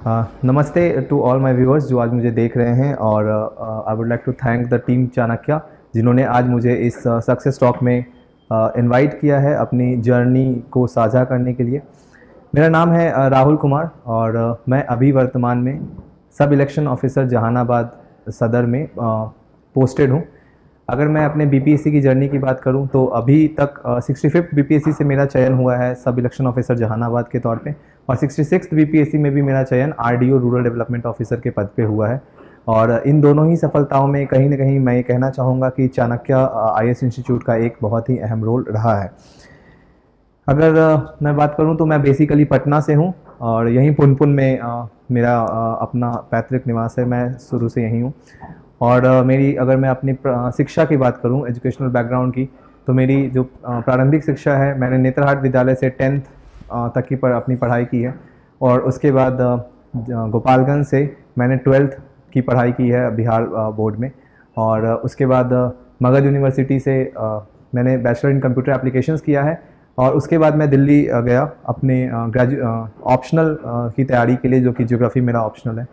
नमस्ते to all my viewers जो आज मुझे देख रहे हैं, और I would like to thank the team Chanakya जिन्होंने आज मुझे इस सक्सेस टॉक में इनवाइट किया है अपनी जर्नी को साझा करने के लिए। मेरा नाम है राहुल कुमार, और मैं अभी वर्तमान में सब इलेक्शन ऑफिसर जहानाबाद सदर में पोस्टेड हूँ। अगर मैं अपने बीपीएससी की जर्नी की बात करूं तो अभी तक 65th बीपीएससी से मेरा चयन हुआ है सब इलेक्शन ऑफिसर जहानाबाद के तौर पे, और 66th बीपीएससी में भी मेरा चयन आरडीओ रूरल डेवलपमेंट ऑफिसर के पद पे हुआ है। और इन दोनों ही सफलताओं में कहीं ना कहीं मैं ये कहना चाहूँगा कि चाणक्य आईएएस इंस्टीट्यूट का एक बहुत ही अहम रोल रहा है। अगर मैं बात करूं तो मैं बेसिकली पटना से हूं, और यहीं पुनपुन में मेरा अपना पैतृक निवास है। मैं शुरू से यहीं हूं, और मेरी अगर मैं अपनी शिक्षा की बात करूं, एजुकेशनल बैकग्राउंड की, तो मेरी जो प्रारंभिक शिक्षा है मैंने नेत्रहाट विद्यालय से 10th तक की अपनी पढ़ाई की है, और उसके बाद गोपालगंज से मैंने 12th की पढ़ाई की है बिहार बोर्ड में, और उसके बाद मगध यूनिवर्सिटी से मैंने बैचलर इन कंप्यूटर एप्लीकेशंस किया है, और उसके बाद मैं दिल्ली गया अपने ऑप्शनल की तैयारी के लिए, जो कि ज्योग्राफी मेरा ऑप्शनल है।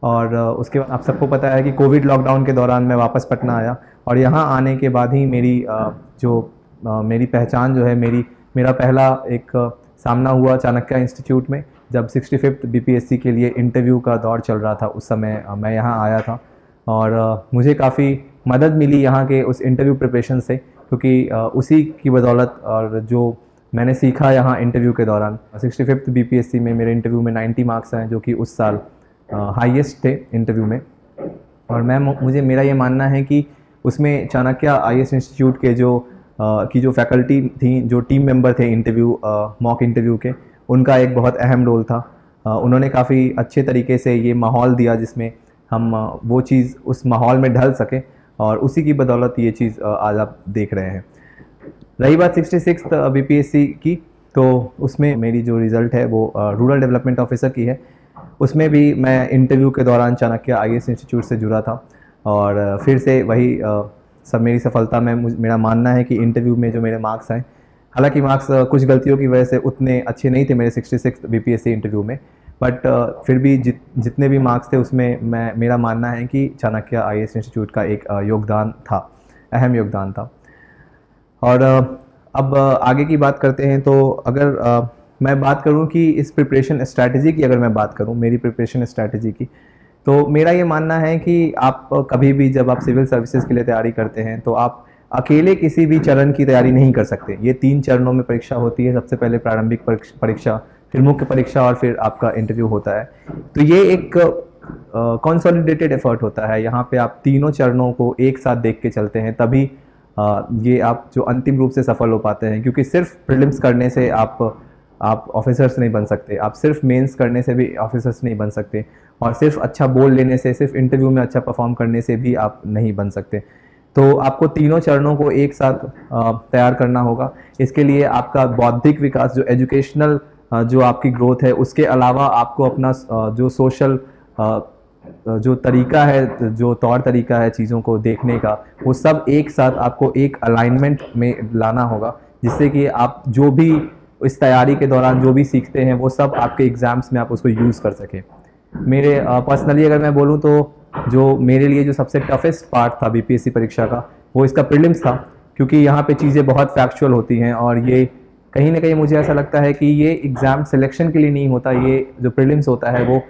और उसके बाद आप सबको पता है कि कोविड लॉकडाउन के दौरान मैं वापस पटना आया, और यहाँ आने के बाद ही मेरी पहचान जो है मेरा पहला एक सामना हुआ चाणक्य इंस्टीट्यूट में, जब 65th बीपीएससी के लिए इंटरव्यू का दौर चल रहा था। उस समय मैं यहाँ आया था, और मुझे काफ़ी मदद मिली यहाँ के उस इंटरव्यू प्रिपरेशन से, क्योंकि उसी की बदौलत और जो मैंने सीखा यहाँ इंटरव्यू के दौरान, 65th बीपीएससी में मेरे इंटरव्यू में 90 मार्क्स हैं, जो कि उस साल हाईएस्ट थे इंटरव्यू में। और मुझे मेरा ये मानना है कि उसमें चाणक्य आईएएस इंस्टीट्यूट के जो फैकल्टी थी, जो टीम मेंबर थे इंटरव्यू मॉक इंटरव्यू के, उनका एक बहुत अहम रोल था। उन्होंने काफ़ी अच्छे तरीके से ये माहौल दिया जिसमें हम वो चीज़ उस माहौल में ढल सके, और उसी की बदौलत ये चीज़ आज आप देख रहे हैं। रही बात 66th बीपीएससी की, तो उसमें मेरी जो रिज़ल्ट है वो रूरल डेवलपमेंट ऑफिसर की है। उसमें भी मैं इंटरव्यू के दौरान चाणक्य आईएएस इंस्टीट्यूट से जुड़ा था, और फिर से वही सब मेरी सफलता में मेरा मानना है कि इंटरव्यू में जो मेरे मार्क्स हैं, हालांकि मार्क्स कुछ गलतियों की वजह से उतने अच्छे नहीं थे मेरे 66th बीपीएससी इंटरव्यू में, बट फिर भी जितने भी मार्क्स थे उसमें मेरा मानना है कि चाणक्य आईएएस इंस्टीट्यूट का एक योगदान था, अहम योगदान था। और अब आगे की बात करते हैं, तो अगर मैं बात करूं कि इस प्रिपरेशन स्ट्रैटेजी की, अगर मैं बात करूं मेरी प्रिपरेशन स्ट्रैटेजी की, तो मेरा ये मानना है कि आप कभी भी जब आप सिविल सर्विसेज के लिए तैयारी करते हैं तो आप अकेले किसी भी चरण की तैयारी नहीं कर सकते। ये 3 चरणों में परीक्षा होती है। सबसे पहले प्रारंभिक परीक्षा, फिर मुख्य परीक्षा, और फिर आपका इंटरव्यू होता है। तो ये एक कंसोलिडेटेड एफर्ट होता है। यहाँ पे आप तीनों चरणों को एक साथ देख के चलते हैं, तभी ये आप जो अंतिम रूप से सफल हो पाते हैं। क्योंकि सिर्फ प्रीलिम्स करने से आप ऑफिसर्स नहीं बन सकते, आप सिर्फ मेंस करने से भी ऑफिसर्स नहीं बन सकते, और सिर्फ अच्छा बोल लेने से, सिर्फ इंटरव्यू में अच्छा परफॉर्म करने से भी आप नहीं बन सकते। तो आपको तीनों चरणों को एक साथ तैयार करना होगा। इसके लिए आपका बौद्धिक विकास, जो एजुकेशनल जो आपकी ग्रोथ है, उसके अलावा आपको अपना जो सोशल जो तरीका है, जो तौर तरीका है चीज़ों को देखने का, वो सब एक साथ आपको एक अलाइनमेंट में लाना होगा, जिससे कि आप जो भी इस तैयारी के दौरान जो भी सीखते हैं वो सब आपके एग्ज़ाम्स में आप उसको यूज़ कर सकें। मेरे पर्सनली अगर मैं बोलूँ तो जो मेरे लिए जो सबसे टफेस्ट पार्ट था बीपीएससी परीक्षा का, वो इसका प्रीलिम्स था, क्योंकि यहाँ पे चीज़ें बहुत फैक्चुअल होती हैं, और ये कहीं ना कहीं मुझे ऐसा लगता है कि ये एग्ज़ाम सिलेक्शन के लिए नहीं होता। ये जो प्रीलिम्स होता है वो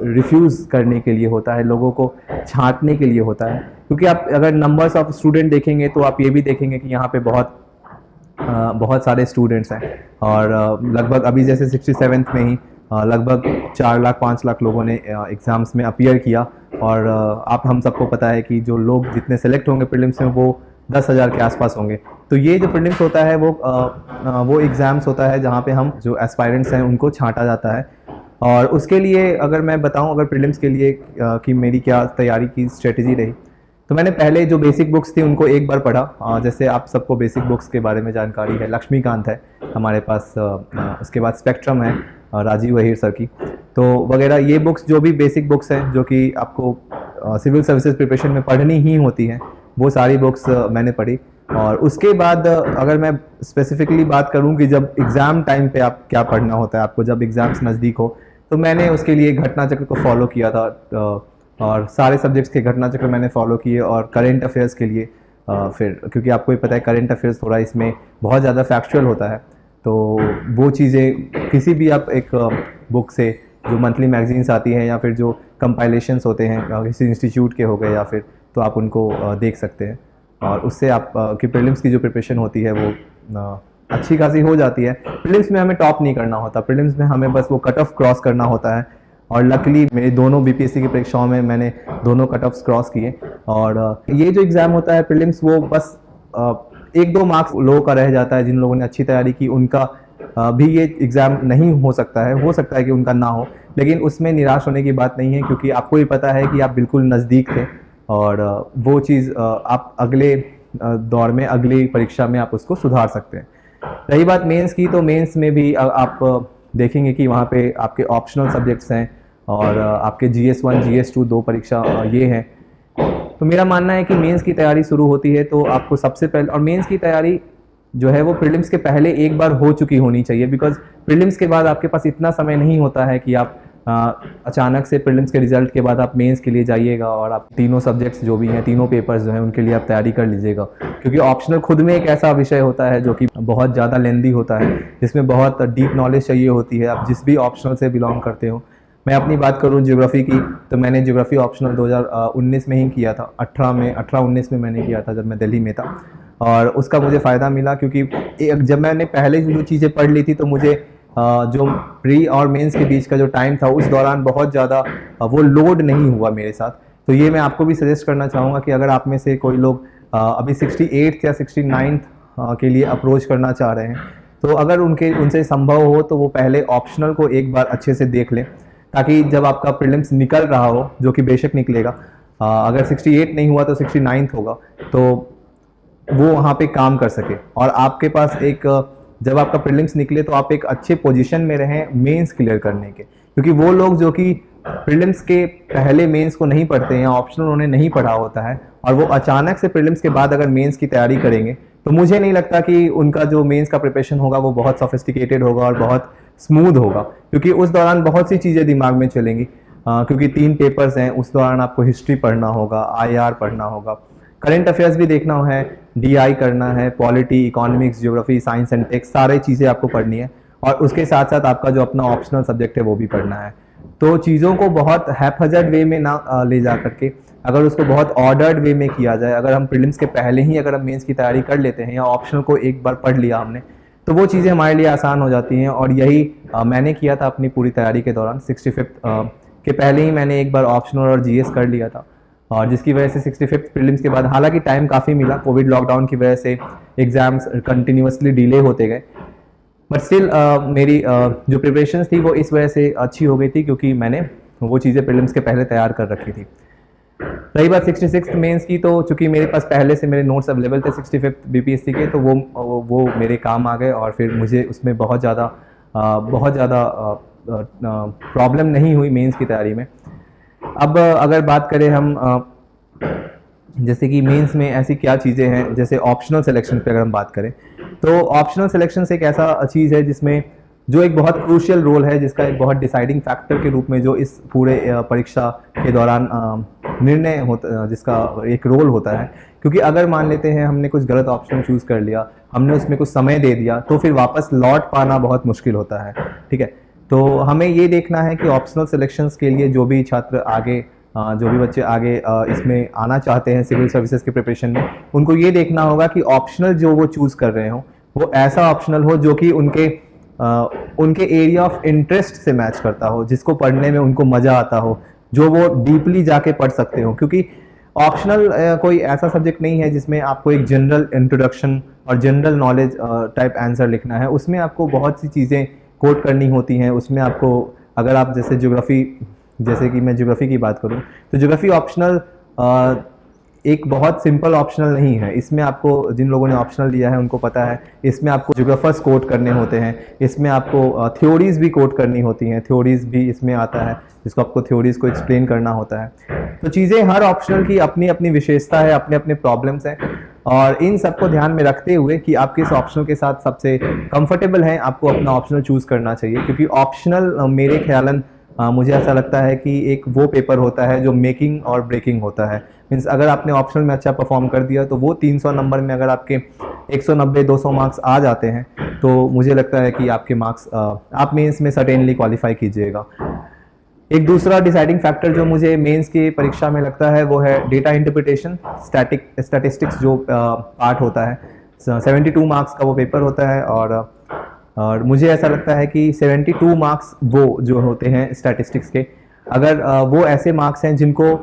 रिफ्यूज़ करने के लिए होता है, लोगों को छांटने के लिए होता है। क्योंकि आप अगर नंबर्स ऑफ स्टूडेंट देखेंगे तो आप ये भी देखेंगे कि यहाँ पे बहुत सारे स्टूडेंट्स हैं, और लगभग अभी जैसे 67th में ही लगभग 4 लाख 5 लाख लोगों ने एग्ज़ाम्स में अपीयर किया, और आप हम सबको पता है कि जो लोग जितने सेलेक्ट होंगे प्रीलिम्स में वो 10,000 के आसपास होंगे। तो ये जो प्रीलिम्स होता है वो एग्ज़ाम्स होता है जहाँ पे हम जो एस्पायरेंट्स हैं उनको छांटा जाता है। और उसके लिए अगर मैं बताऊँ, अगर प्रीलिम्स के लिए कि मेरी क्या तैयारी की स्ट्रेटजी रही, तो मैंने पहले जो बेसिक बुक्स थी उनको एक बार पढ़ा। जैसे आप सबको बेसिक बुक्स के बारे में जानकारी है, लक्ष्मीकांत है हमारे पास, उसके बाद स्पेक्ट्रम है राजीव वहीर सर की, तो वगैरह ये बुक्स जो भी बेसिक बुक्स हैं जो कि आपको सिविल सर्विसेज प्रिपरेशन में पढ़नी ही होती हैं, वो सारी बुक्स मैंने पढ़ी। और उसके बाद अगर मैं स्पेसिफिकली बात करूं कि जब एग्ज़ाम टाइम पे आप क्या पढ़ना होता है, आपको जब एग्ज़ाम्स नज़दीक हो, तो मैंने उसके लिए घटना चक्र को फॉलो किया था, और सारे सब्जेक्ट्स के घटना चक्र मैंने फॉलो किए। और करेंट अफेयर्स के लिए फिर, क्योंकि आपको ही पता है करेंट अफेयर्स थोड़ा इसमें बहुत ज़्यादा फैक्चुअल होता है, तो वो चीज़ें किसी भी आप एक बुक से, जो मंथली मैगजीन्स आती हैं या फिर जो कंपाइलेशंस होते हैं किसी इंस्टीट्यूट के हो गए या फिर, तो आप उनको देख सकते हैं, और उससे आप की प्रीलिम्स की जो प्रिपरेशन होती है वो अच्छी खासी हो जाती है। प्रीलिम्स में हमें टॉप नहीं करना होता, प्रीलिम्स में हमें बस वो कट ऑफ क्रॉस करना होता है। और लकीली मेरे दोनों बीपीएससी की परीक्षाओं में मैंने दोनों कट ऑफ्स क्रॉस किए। और ये जो एग्ज़ाम होता है प्रीलिम्स, वो बस 1-2 मार्क्स लोगों का रह जाता है। जिन लोगों ने अच्छी तैयारी की उनका भी ये एग्ज़ाम नहीं हो सकता है कि उनका ना हो, लेकिन उसमें निराश होने की बात नहीं है, क्योंकि आपको ही पता है कि आप बिल्कुल नज़दीक थे, और वो चीज़ आप अगले दौर में, अगली परीक्षा में आप उसको सुधार सकते हैं। रही बात मेंस की, तो मेंस में भी आप देखेंगे कि वहाँ पे आपके ऑप्शनल सब्जेक्ट्स हैं, और आपके GS1 GS2 2 परीक्षा ये हैं। तो मेरा मानना है कि मेंस की तैयारी शुरू होती है तो आपको सबसे पहले, और मेंस की तैयारी जो है वो प्रीलिम्स के पहले एक बार हो चुकी होनी चाहिए, बिकॉज प्रीलिम्स के बाद आपके पास इतना समय नहीं होता है कि आप अचानक से प्रीलिम्स के रिजल्ट के बाद आप मेंस के लिए जाइएगा और आप तीनों सब्जेक्ट्स जो भी हैं, तीनों पेपर्स जो हैं, उनके लिए आप तैयारी कर लीजिएगा। क्योंकि ऑप्शनल खुद में एक ऐसा विषय होता है जो कि बहुत ज़्यादा लेंदी होता है, जिसमें बहुत डीप नॉलेज चाहिए होती है, आप जिस भी ऑप्शनल से बिलोंग करते हो। मैं अपनी बात करूं ज्योग्राफी की, तो मैंने ज्योग्राफी ऑप्शनल 2019 में ही किया था, 18-19 में मैंने किया था जब मैं दिल्ली में था, और उसका मुझे फ़ायदा मिला, क्योंकि जब मैंने पहले जो चीज़ें पढ़ ली थी तो मुझे जो प्री और मेंस के बीच का जो टाइम था उस दौरान बहुत ज़्यादा वो लोड नहीं हुआ मेरे साथ। तो ये मैं आपको भी सजेस्ट करना चाहूँगा कि अगर आप में से कोई लोग अभी 68th या 69th के लिए अप्रोच करना चाह रहे हैं, तो अगर उनसे संभव हो तो वो पहले ऑप्शनल को एक बार अच्छे से देख लें, ताकि जब आपका प्रीलिम्स निकल रहा हो, जो कि बेशक निकलेगा, अगर 68 नहीं हुआ तो 69th होगा, तो वो वहाँ पे काम कर सके, और आपके पास एक, जब आपका प्रीलिम्स निकले तो आप एक अच्छे पोजीशन में रहें मेंस क्लियर करने के। क्योंकि वो लोग जो कि प्रीलिम्स के पहले मेंस को नहीं पढ़ते हैं या ऑप्शनल उन्होंने नहीं पढ़ा होता है, और वो अचानक से प्रीलिम्स के बाद अगर मेंस की तैयारी करेंगे, तो मुझे नहीं लगता कि उनका जो मेंस का प्रिपरेशन होगा वो बहुत सोफिस्टिकेटेड होगा और बहुत स्मूथ होगा, क्योंकि उस दौरान बहुत सी चीज़ें दिमाग में चलेंगी। क्योंकि 3 पेपर्स हैं, उस दौरान आपको हिस्ट्री पढ़ना होगा, IR पढ़ना होगा, करंट अफेयर्स भी देखना है, DI करना है, polity, economics, geography, science and techs, सारी चीज़ें आपको पढ़नी है, और उसके साथ साथ आपका जो अपना ऑप्शनल सब्जेक्ट है वो भी पढ़ना है। तो चीज़ों को बहुत हैपहजर्ड वे में ना ले जा करके, अगर उसको बहुत ऑर्डर्ड वे में किया जाए, अगर हम प्रीलिम्स के पहले ही अगर हम मेंस की तैयारी कर लेते हैं या ऑप्शनल को एक बार पढ़ लिया हमने, तो वो चीज़ें हमारे लिए आसान हो जाती हैं। और यही मैंने किया था अपनी पूरी तैयारी के दौरान। 65th के पहले ही मैंने एक बार ऑप्शनल और GS कर लिया था, और जिसकी वजह से 65th प्रीलिम्स के बाद, हालांकि टाइम काफ़ी मिला, कोविड लॉकडाउन की वजह से एग्ज़ाम्स कंटिन्यूसली डिले होते गए, बट स्टिल मेरी जो प्रिपरेशंस थी वो इस वजह से अच्छी हो गई थी, क्योंकि मैंने वो चीज़ें प्रीलिम्स के पहले तैयार कर रखी थी। रही बात 66th मेंस की, तो चूंकि मेरे पास पहले से मेरे नोट्स अवेलेबल थे 65th BPSC के, तो वो मेरे काम आ गए, और फिर मुझे उसमें बहुत ज़्यादा प्रॉब्लम नहीं हुई मेंस की तैयारी में। अब अगर बात करें हम जैसे कि मेंस में ऐसी क्या चीज़ें हैं, जैसे ऑप्शनल सिलेक्शन पे अगर हम बात करें, तो ऑप्शनल सिलेक्शन एक ऐसा चीज़ है जिसमें जो एक बहुत क्रूशियल रोल है, जिसका एक बहुत डिसाइडिंग फैक्टर के रूप में जो इस पूरे परीक्षा के दौरान निर्णय होता, जिसका एक रोल होता है। क्योंकि अगर मान लेते हैं हमने कुछ गलत ऑप्शन चूज़ कर लिया, हमने उसमें कुछ समय दे दिया, तो फिर वापस लौट पाना बहुत मुश्किल होता है। ठीक है, तो हमें ये देखना है कि ऑप्शनल सिलेक्शंस के लिए जो भी छात्र आगे, जो भी बच्चे आगे इसमें आना चाहते हैं सिविल सर्विसेज के प्रिपरेशन में, उनको ये देखना होगा कि ऑप्शनल जो वो चूज़ कर रहे हो वो ऐसा ऑप्शनल हो जो कि उनके एरिया ऑफ इंटरेस्ट से मैच करता हो, जिसको पढ़ने में उनको मज़ा आता हो, जो वो डीपली जाके पढ़ सकते हो। क्योंकि ऑप्शनल कोई ऐसा सब्जेक्ट नहीं है जिसमें आपको एक जनरल इंट्रोडक्शन और जनरल नॉलेज टाइप आंसर लिखना है। उसमें आपको बहुत सी चीज़ें कोट करनी होती हैं। उसमें आपको, अगर आप जैसे ज्योग्राफी, जैसे कि मैं ज्योग्राफी की बात करूं, तो ज्योग्राफी ऑप्शनल एक बहुत सिंपल ऑप्शनल नहीं है। इसमें आपको, जिन लोगों ने ऑप्शनल लिया है उनको पता है, इसमें आपको ज्योग्राफर्स कोट करने होते हैं, इसमें आपको थ्योरीज भी कोट करनी होती हैं, थ्योरीज भी इसमें आता है, जिसको आपको थ्योरीज को एक्सप्लेन करना होता है। तो चीज़ें, हर ऑप्शनल की अपनी अपनी विशेषता है, अपने अपने प्रॉब्लम्स हैं, और इन सबको ध्यान में रखते हुए कि आप किस ऑप्शनल के साथ सबसे कंफर्टेबल हैं, आपको अपना ऑप्शनल चूज़ करना चाहिए। क्योंकि ऑप्शनल मेरे ख्यालन मुझे ऐसा लगता है कि एक वो पेपर होता है जो मेकिंग और ब्रेकिंग होता है। मीन्स अगर आपने ऑप्शनल में अच्छा परफॉर्म कर दिया तो वो 300 नंबर में अगर आपके 190-200 मार्क्स आ जाते हैं तो मुझे लगता है कि आपके मार्क्स आप मेंस में सर्टेनली क्वालिफाई कीजिएगा। एक दूसरा डिसाइडिंग फैक्टर जो मुझे मेंस की परीक्षा में लगता है वो है डेटा इंटरप्रिटेशन, स्टैटिस्टिक्स जो पार्ट होता है। 72 मार्क्स का वो पेपर होता है और मुझे ऐसा लगता है कि 72 मार्क्स वो जो होते हैं स्टैटिस्टिक्स के, अगर वो ऐसे मार्क्स हैं जिनको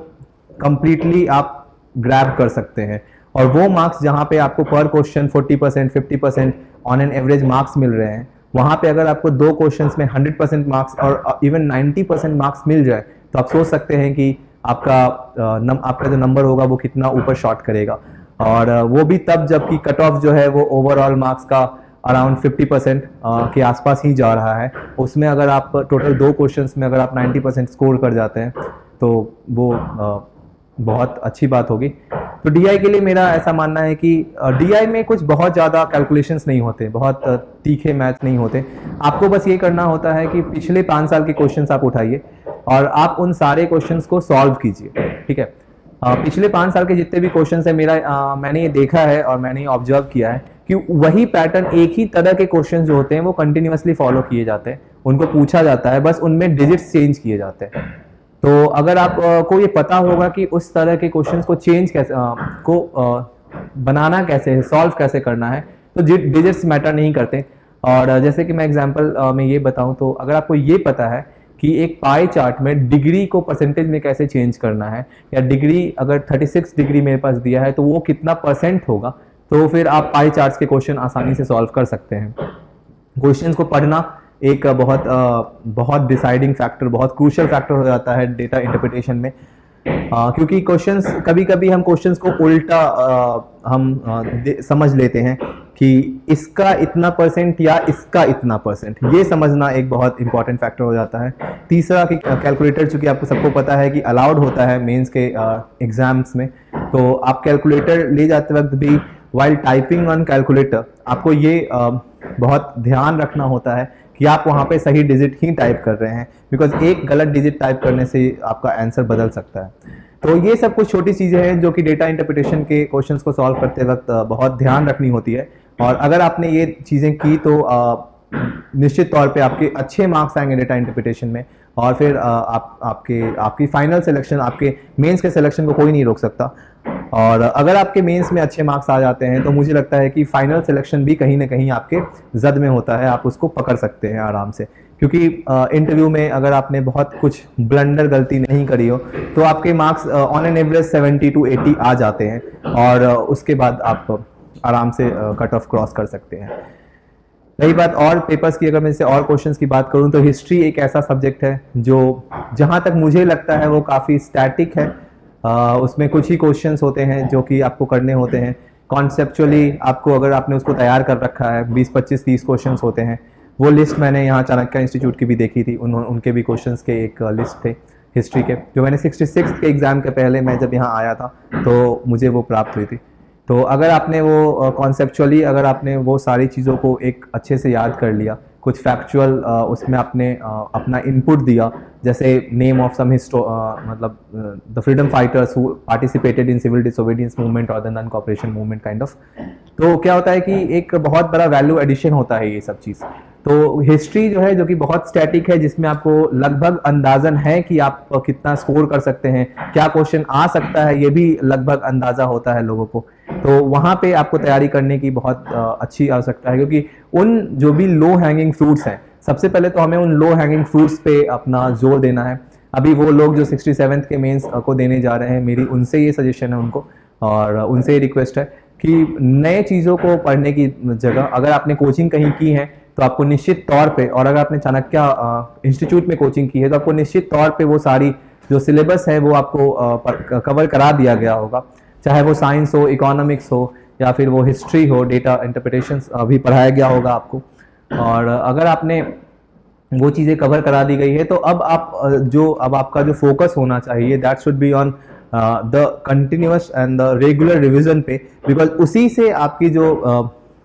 कंप्लीटली आप ग्रैब कर सकते हैं, और वो मार्क्स जहाँ पे आपको पर question 40% 50% on an average marks मिल रहे हैं, वहाँ पे अगर आपको 2 क्वेश्चंस में 100% मार्क्स और इवन 90% मार्क्स मिल जाए तो आप सोच सकते हैं कि आपका जो नंबर होगा वो कितना ऊपर शॉट करेगा। और वो भी तब जबकि कट ऑफ जो है वो ओवरऑल मार्क्स का अराउंड 50% के आसपास ही जा रहा है। उसमें अगर आप टोटल 2 क्वेश्चंस में अगर आप 90% स्कोर कर जाते हैं तो वो बहुत अच्छी बात होगी। तो डीआई के लिए मेरा ऐसा मानना है कि डीआई में कुछ बहुत ज़्यादा कैलकुलेशंस नहीं होते, बहुत तीखे मैथ नहीं होते। आपको बस ये करना होता है कि पिछले 5 साल के क्वेश्चंस आप उठाइए और आप उन सारे क्वेश्चंस को सॉल्व कीजिए, ठीक है। पिछले 5 साल के जितने भी क्वेश्चंस हैं मैंने ये देखा है और मैंने ये ऑब्जर्व किया है कि वही पैटर्न, एक ही तरह के क्वेश्चंस जो होते हैं वो कंटिन्यूअसली फॉलो किए जाते हैं, उनको पूछा जाता है, बस उनमें डिजिट्स चेंज किए जाते हैं। तो अगर आपको ये पता होगा कि उस तरह के क्वेश्चंस को चेंज कैसे बनाना कैसे है, सॉल्व कैसे करना है, तो डिजिट्स मैटर नहीं करते। और जैसे कि मैं एग्जांपल में ये बताऊं तो अगर आपको ये पता है कि एक पाई चार्ट में डिग्री को परसेंटेज में कैसे चेंज करना है, या डिग्री अगर 36 डिग्री मेरे पास दिया है तो वो कितना परसेंट होगा, तो फिर आप पाई चार्ट्स के क्वेश्चन आसानी से सॉल्व कर सकते हैं। क्वेश्चंस को पढ़ना एक बहुत डिसाइडिंग फैक्टर, बहुत क्रूशियल फैक्टर हो जाता है डेटा इंटरप्रिटेशन में, क्योंकि क्वेश्चंस कभी-कभी हम क्वेश्चंस को उल्टा समझ लेते हैं कि इसका इतना परसेंट या इसका इतना परसेंट, ये समझना एक बहुत इंपॉर्टेंट फैक्टर हो जाता है। तीसरा कि कैलकुलेटर, चूंकि आपको सबको पता है कि अलाउड होता है मेंस के एग्जाम्स में, तो आप कैलकुलेटर ले जाते वक्त भी वाइल टाइपिंग ऑन कैलकुलेटर आपको ये बहुत ध्यान रखना होता है कि आप वहाँ पे सही डिजिट ही टाइप कर रहे हैं, बिकॉज एक गलत डिजिट टाइप करने से आपका आंसर बदल सकता है। तो ये सब कुछ छोटी चीज़ें हैं जो कि डेटा इंटरप्रिटेशन के क्वेश्चंस को सॉल्व करते वक्त बहुत ध्यान रखनी होती है, और अगर आपने ये चीज़ें की तो निश्चित तौर पे आपके अच्छे मार्क्स आएंगे डेटा इंटरप्रिटेशन में, और फिर आपकी फाइनल सिलेक्शन, आपके मेंस के सिलेक्शन को कोई नहीं रोक सकता। और अगर आपके मेंस में अच्छे मार्क्स आ जाते हैं तो मुझे लगता है कि फाइनल सिलेक्शन भी कहीं ना कहीं आपके जद में होता है, आप उसको पकड़ सकते हैं आराम से, क्योंकि इंटरव्यू में अगर आपने बहुत कुछ ब्लंडर गलती नहीं करी हो तो आपके marks on an average 70 to 80 आ जाते हैं, और उसके बाद आप आराम से कट ऑफ क्रॉस कर सकते हैं। रही बात और पेपर्स की, अगर मैं इससे और क्वेश्चंस की बात करूं तो हिस्ट्री एक ऐसा सब्जेक्ट है जो जहां तक मुझे लगता है वो काफ़ी स्टैटिक है। उसमें कुछ ही क्वेश्चंस होते हैं जो कि आपको करने होते हैं कॉन्सेप्चुअली। आपको अगर आपने उसको तैयार कर रखा है 20, 25, 30 क्वेश्चंस होते हैं। वो लिस्ट मैंने यहाँ चाणक्य इंस्टीट्यूट की भी देखी थी, उनके भी क्वेश्चंस के एक लिस्ट थे हिस्ट्री के, जो मैंने 66 के एग्ज़ाम के पहले मैं जब यहाँ आया था तो मुझे वो प्राप्त हुई थी। तो अगर आपने वो कॉन्सेप्चुअली अगर आपने वो सारी चीज़ों को एक अच्छे से याद कर लिया, कुछ फैक्चुअल उसमें आपने अपना इनपुट दिया, जैसे नेम ऑफ सम मतलब the freedom fighters who participated in civil disobedience movement और the non cooperation movement kind of, तो क्या होता है कि एक बहुत बड़ा वैल्यू एडिशन होता है ये सब चीज़। तो हिस्ट्री जो है, जो कि बहुत स्टैटिक है, जिसमें आपको लगभग अंदाजन है कि आप कितना स्कोर कर सकते हैं, क्या क्वेश्चन आ सकता है, ये भी लगभग अंदाजा होता है लोगों को। तो वहाँ पे आपको तैयारी करने की बहुत अच्छी आवश्यकता है, क्योंकि उन जो भी लो हैंगिंग फ्रूट्स हैं, सबसे पहले तो हमें उन लो हैंगिंग फ्रूट्स पे अपना जोर देना है। अभी वो लोग जो 67th के मेंस को देने जा रहे हैं, मेरी उनसे ये सजेशन है उनको, और उनसे ये रिक्वेस्ट है कि नए चीज़ों को पढ़ने की जगह अगर आपने कोचिंग कहीं की है तो आपको निश्चित तौर पे, और अगर आपने चाणक्य इंस्टीट्यूट में कोचिंग की है तो आपको निश्चित तौर पे वो सारी जो सिलेबस है वो आपको कवर करा दिया गया होगा, चाहे वो साइंस हो, इकोनॉमिक्स हो, या फिर वो हिस्ट्री हो, डेटा इंटरप्रिटेशन भी पढ़ाया गया होगा आपको। और अगर आपने वो चीज़ें कवर करा दी गई है तो अब आपका जो फोकस होना चाहिए that should be on the continuous and the regular revision पे, बिकॉज उसी से आपकी जो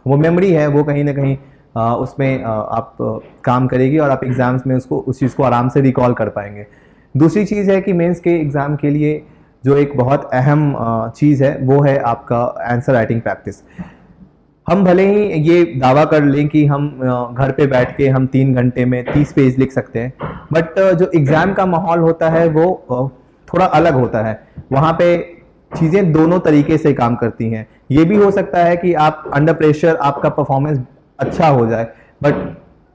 वो मेमोरी है वो कहीं ना कहीं उसमें आप काम करेगी और आप एग्ज़ाम्स में उसको उस चीज़ को आराम से रिकॉल कर पाएंगे। दूसरी चीज़ है कि मेंस के एग्ज़ाम के लिए जो एक बहुत अहम चीज़ है वो है आपका आंसर राइटिंग प्रैक्टिस। हम भले ही ये दावा कर लें कि हम घर पे बैठ के हम 3 घंटे में 30 पेज लिख सकते हैं, बट जो एग्ज़ाम का माहौल होता है वो थोड़ा अलग होता है। वहाँ पे चीज़ें दोनों तरीके से काम करती हैं। ये भी हो सकता है कि आप अंडर प्रेशर आपका परफॉर्मेंस अच्छा हो जाए, बट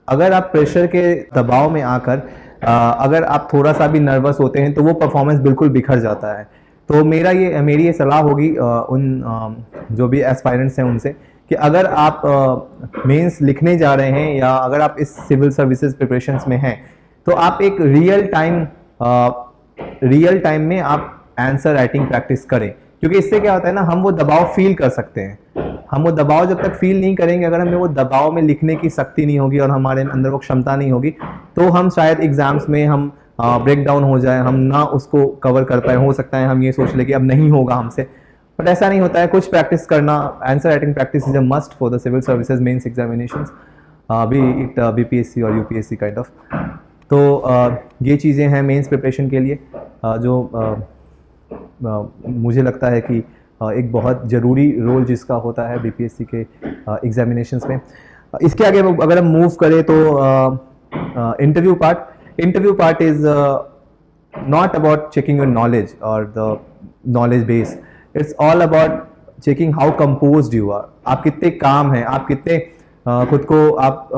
अगर आप प्रेशर के दबाव में आकर अगर आप थोड़ा सा भी नर्वस होते हैं तो वो परफॉर्मेंस बिल्कुल बिखर जाता है। तो मेरी ये सलाह होगी उन जो भी एस्पायरेंट्स हैं उनसे कि अगर आप मेंस लिखने जा रहे हैं या अगर आप इस सिविल सर्विसेज प्रिपरेशंस में हैं, तो आप एक रियल टाइम में आप आंसर राइटिंग प्रैक्टिस करें, क्योंकि इससे क्या होता है ना, हम वो दबाव फील कर सकते हैं। हम वो दबाव जब तक फील नहीं करेंगे, अगर हमें वो दबाव में लिखने की शक्ति नहीं होगी और हमारे अंदर वो क्षमता नहीं होगी, तो हम शायद एग्जाम्स में हम ब्रेक डाउन हो जाए, हम ना उसको कवर कर पाए। हो सकता है हम ये सोच ले कि अब नहीं होगा हमसे, बट ऐसा नहीं होता है। कुछ प्रैक्टिस करना, answer writing practice is a must for the civil services mains examinations, be it BPSC और यूपीएससी काइंड ऑफ। तो ये चीज़ें हैं मेंस प्रिपरेशन के लिए जो मुझे लगता है कि एक बहुत ज़रूरी रोल जिसका होता है बीपीएससी के एग्जामिनेशंस में। इसके आगे अगर हम मूव करें तो interview part is not about checking your knowledge or the knowledge base. It's all about checking how composed you are. आप कितने काम हैं, आप कितने खुद को आप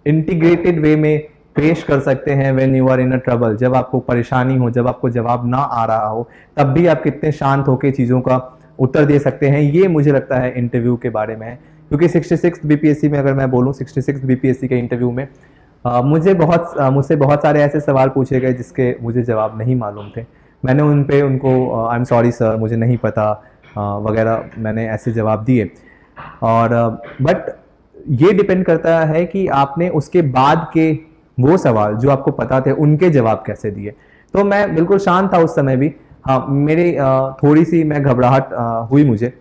इंटीग्रेटेड वे में पेश कर सकते हैं when you are in a trouble, जब आपको परेशानी हो, जब आपको जवाब ना आ रहा हो, तब भी आप कितने शांत होकर चीज़ों का उत्तर दे सकते हैं। ये मुझे लगता है इंटरव्यू के बारे में है, क्योंकि 66 बीपीएससी में अगर मैं बोलूँ 66 बीपीएससी के इंटरव्यू में मुझसे बहुत सारे ऐसे सवाल पूछे गए जिसके मुझे जवाब नहीं मालूम थे। मैंने उनको आई एम सॉरी सर, मुझे नहीं पता वगैरह मैंने ऐसे जवाब दिए। और बट ये डिपेंड करता है कि आपने उसके बाद के वो सवाल जो आपको पता थे उनके जवाब कैसे दिए। तो मैं बिल्कुल शांत था उस समय भी। हाँ, मेरी थोड़ी सी मैं घबराहट हुई मुझे,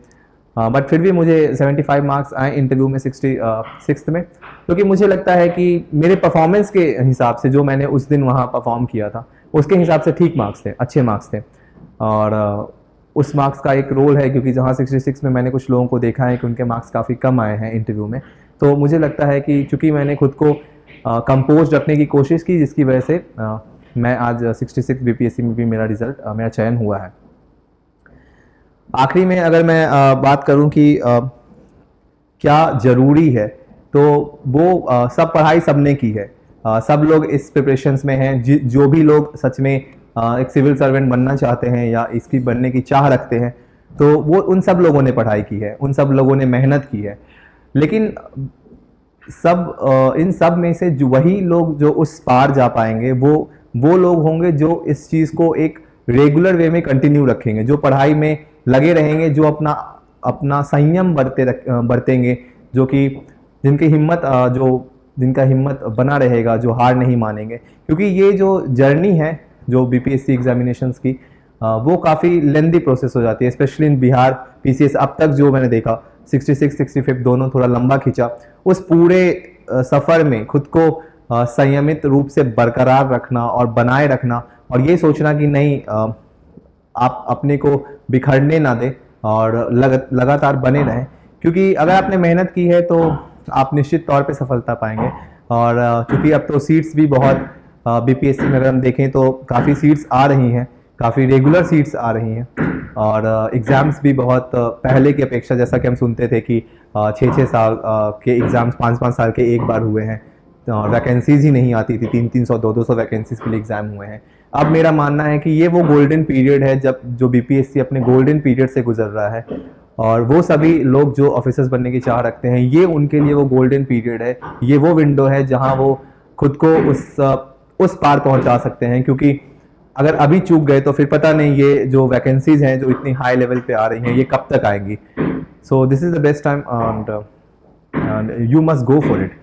बट फिर भी मुझे 75 मार्क्स आए इंटरव्यू में 66 में, क्योंकि मुझे लगता है कि मेरे परफॉर्मेंस के हिसाब से जो मैंने उस दिन वहाँ परफॉर्म किया था उसके हिसाब से ठीक मार्क्स थे, अच्छे मार्क्स थे। और उस मार्क्स का एक रोल है, क्योंकि जहाँ 66 में मैंने कुछ लोगों को देखा है कि उनके मार्क्स काफ़ी कम आए हैं इंटरव्यू में। तो मुझे लगता है कि चूँकि मैंने खुद को कंपोज रखने की कोशिश की, जिसकी वजह से मैं आज 66 बीपीएससी में भी मेरा चयन हुआ है। आखिरी में अगर मैं बात करूं कि क्या ज़रूरी है, तो वो सब पढ़ाई सबने की है। सब लोग इस प्रिपरेशंस में हैं। जो भी लोग सच में एक सिविल सर्वेंट बनना चाहते हैं या इसकी बनने की चाह रखते हैं, तो वो उन सब लोगों ने पढ़ाई की है, उन सब लोगों ने मेहनत की है। लेकिन इन सब में से जो वही लोग जो उस पार जा पाएंगे वो लोग होंगे जो इस चीज़ को एक रेगुलर वे में कंटिन्यू रखेंगे, जो पढ़ाई में लगे रहेंगे, जो अपना संयम बरतेंगे, जो कि जिनका हिम्मत बना रहेगा, जो हार नहीं मानेंगे। क्योंकि ये जो जर्नी है जो बीपीएससी एग्जामिनेशंस की, वो काफ़ी लेंदी प्रोसेस हो जाती है, स्पेशली इन बिहार पीसीएस। अब तक जो मैंने देखा 66 65 दोनों थोड़ा लंबा खींचा। उस पूरे सफ़र में खुद को संयमित रूप से बरकरार रखना और बनाए रखना, और ये सोचना कि नहीं आप अपने को बिखरने ना दें और लगातार बने रहें। क्योंकि अगर आपने मेहनत की है तो आप निश्चित तौर पे सफलता पाएंगे। और क्योंकि अब तो सीट्स भी बहुत बीपीएससी में अगर हम देखें तो काफ़ी सीट्स आ रही हैं, काफ़ी रेगुलर सीट्स आ रही हैं, और एग्ज़ाम्स भी बहुत पहले की अपेक्षा, जैसा कि हम सुनते थे कि 6-6 साल के एग्ज़ाम्स 5-5 साल के एक बार हुए हैं, वैकेंसीज ही नहीं आती थी, 300 200 वैकेंसीज के लिए एग्ज़ाम हुए हैं। अब मेरा मानना है कि ये वो गोल्डन पीरियड है जब जो बीपीएससी अपने गोल्डन पीरियड से गुजर रहा है, और वो सभी लोग जो ऑफिसर्स बनने की चाह रखते हैं, ये उनके लिए वो गोल्डन पीरियड है, ये वो विंडो है जहां वो खुद को उस पार पहुंचा सकते हैं। क्योंकि अगर अभी चूक गए तो फिर पता नहीं ये जो वैकेंसीज हैं जो इतनी हाई लेवल पे आ रही हैं, ये कब तक आएंगी। So this is the best time and you must go for it.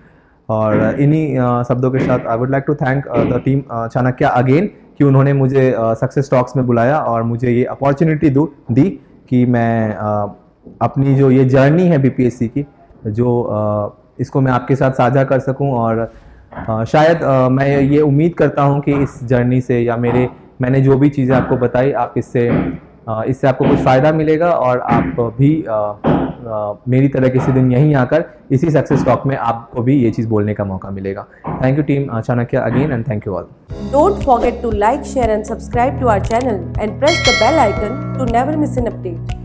और इन्हीं शब्दों के साथ I would like to thank the team Chanakya again कि उन्होंने मुझे सक्सेस टॉक्स में बुलाया और मुझे ये अपॉर्चुनिटी दी कि मैं अपनी जो ये जर्नी है बीपीएससी की, जो इसको मैं आपके साथ साझा कर सकूं। और शायद मैं ये उम्मीद करता हूं कि इस जर्नी से या मैंने जो भी चीज़ें आपको बताई, आप इससे आपको कुछ फ़ायदा मिलेगा और आप भी मेरी तरह किसी दिन यहीं आकर इसी सक्सेस टॉक में आपको भी ये चीज़ बोलने का मौका मिलेगा। Thank you team Chanakya again and thank you all. Don't forget to like, share and subscribe to our channel and press the bell icon to never miss an update.